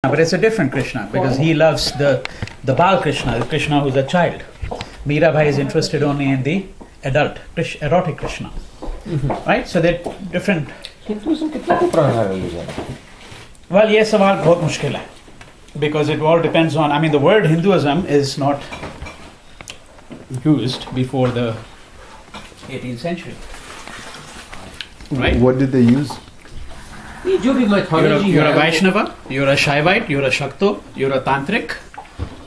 but it's a different Krishna because he loves the Bal Krishna, the Krishna who's a child. Mirabai is interested only in the adult, erotic Krishna. Right? So they're different. Hinduism कितना पुराना religion है? Well, ये सवाल बहुत मुश्किल है because it all depends on. I mean, the word Hinduism is not used before the 18th century. Right? What did they use? जो भी mythology You're a Vaishnava, you're a Shaivite, you're a Shakto, you're a Tantric.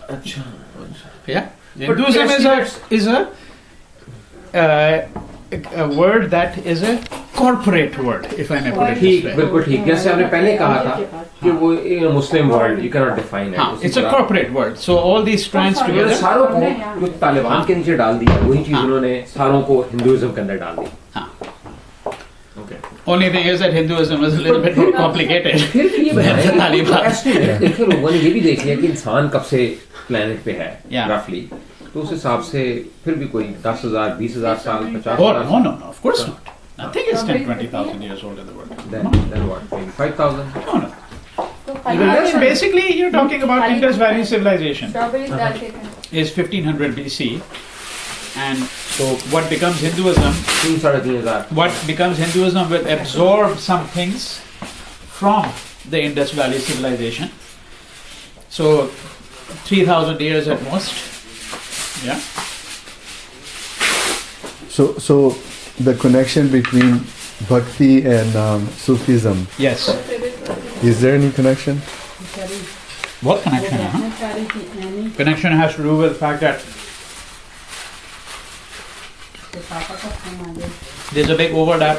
अच्छा. Yeah. Hinduism is a word that is a corporate word, if I may put it this way. बिल्कुल ठीक. जैसे आपने पहले कहा था कि वो in a Muslim world you cannot define it. It's a corporate word. So all these strands together. सारों को जो तालिबान के नीचे डाल दिया वही चीज उन्होंने सारों को हिंदुइज्म के अंदर डाल दी. Okay. Only thing is that Hinduism is a little bit more complicated. फिर भी ये बताइए देखिए लोगों ने ये भी देख लिया कि इंसान कब से प्लेनेट पे है रफली तो उस हिसाब से फिर भी कोई 10,000 20,000 साल 50,000 no, of course not. Nothing is 10,000-20,000 years old in the world. Then what? Maybe 5,000? No. I mean, basically, you're talking about Indus Valley civilization. Is 1500 BC, and so what becomes Hinduism? What becomes Hinduism will absorb some things from the Indus Valley civilization. So 3,000 years at most. Yeah. So the connection between bhakti and Sufism. Yes. Is there any connection? What connection? Huh? Connection has to do with the fact that there's a big overlap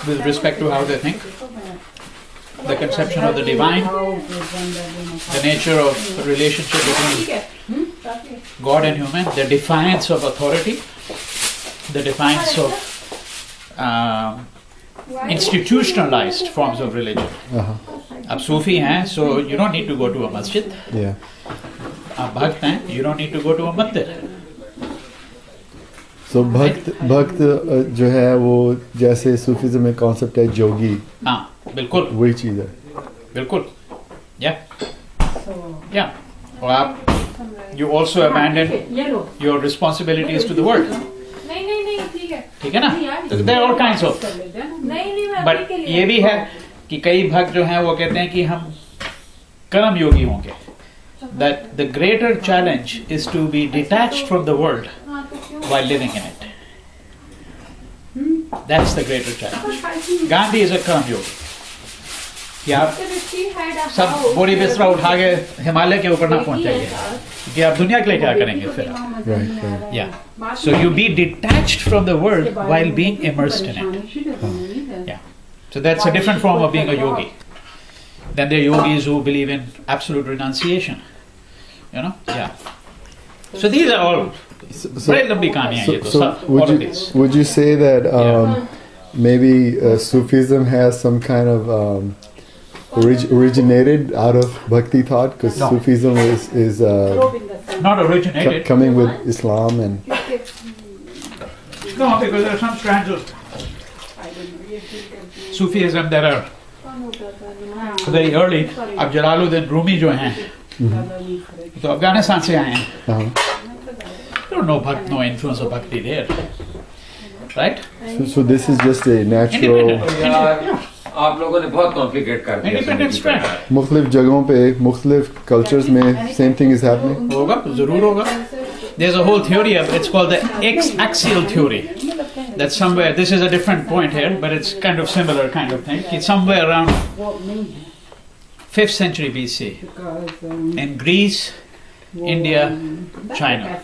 with respect to how they think. The conception of the divine, the nature of the relationship between God and human, the defiance of authority, the defiance of institutionalized forms of religion. Ab Sufi hain, so you don't need to go to a masjid. Yeah. Ab Bhakt hain, you don't need to go to a mandir. So भक्त जो है वो जैसे Sufism में concept है जोगी. हाँ, बिल्कुल. वही चीज़ है. बिल्कुल. Yeah. और आप you also abandon your responsibilities to the world. ठीक है ना? There are all kinds of. But ये भी है कि कई भक्त जो हैं वो कहते हैं कि हम कर्म योगी होंगे. That the greater challenge is to be detached from the world while living in it. That's the greater challenge. Gandhi is a कर्म योगी. कि आप सब बोरी बिस्तरा उठा के हिमालय के ऊपर ना पहुंच जाइए कि आप दुनिया के लिए क्या करेंगे फिर आप. Right. Yeah. So you be detached from the world while being immersed in it. Yeah. So that's a different form of being a yogi. Then there are yogis who believe in absolute renunciation. You know? Yeah. So these are all very lambi kahaniyan hai ye to sab, all of these. Would you say that maybe Sufism has some kind of originated out of Bhakti thought? Because Sufism is not originated. Coming with Islam and... No, because there are some strands of Sufism that are very early. अब जलालुद्दीन रूमी जो हैं तो अफगानिस्तान से आए हैं. There was no influence of Bhakti there, right? So this is just a natural. आप लोगों ने बहुत कॉम्प्लिकेट कर दिया. Independent strand. मुख्तलिफ जगहों पे मुख्तलिफ कल्चर्स में same thing is happening. होगा, जरूर होगा. There's a whole theory of it's called the X-axial theory. That somewhere, this is a different point here, but it's kind of similar kind of thing. It's somewhere around 5th century BC in Greece, India, China.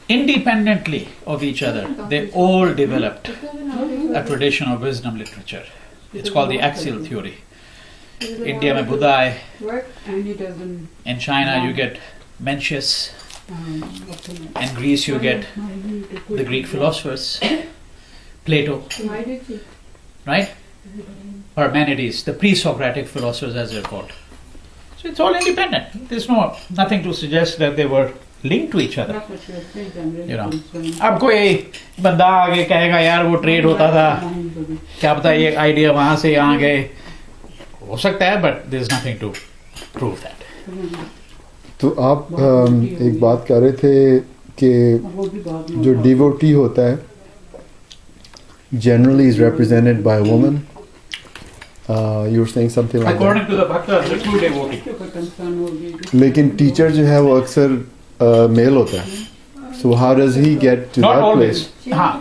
Independently of each other, they all developed a tradition of wisdom literature. It's called the axial theory. India mein Buddha hai. In China you get Mencius. In Greece you get the Greek philosophers, Plato, right? Parmenides, the pre-Socratic philosophers as they're called. So it's all independent. There's nothing to suggest that they were linked to each other. You know, अब कोई बंदा आगे कहेगा यार वो trade होता था, क्या पता ये आइडिया वहाँ से यहाँ गए, हो सकता है, but there's nothing to prove that. तो आप एक बात कर रहे थे कि जो डिवोटी होता है generally is represented by a woman. You were saying something like According to the bhaktas, the true devotee. लेकिन टीचर जो है वो अक्सर मेल होता है. So how does he get to Not that always. place? हाँ.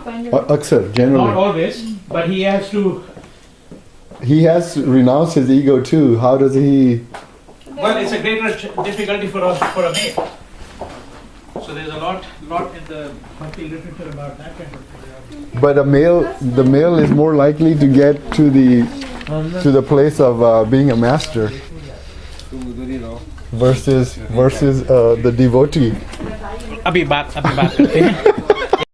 अक्सर Not generally. always, but he has to. He has to renounce his ego too. How does he? Well, it's a greater difficulty for a male. So there's a lot in the bhakti literature about that kind of thing. But the male is more likely to get to the place of being a master versus the devotee. अभी बात करते हैं.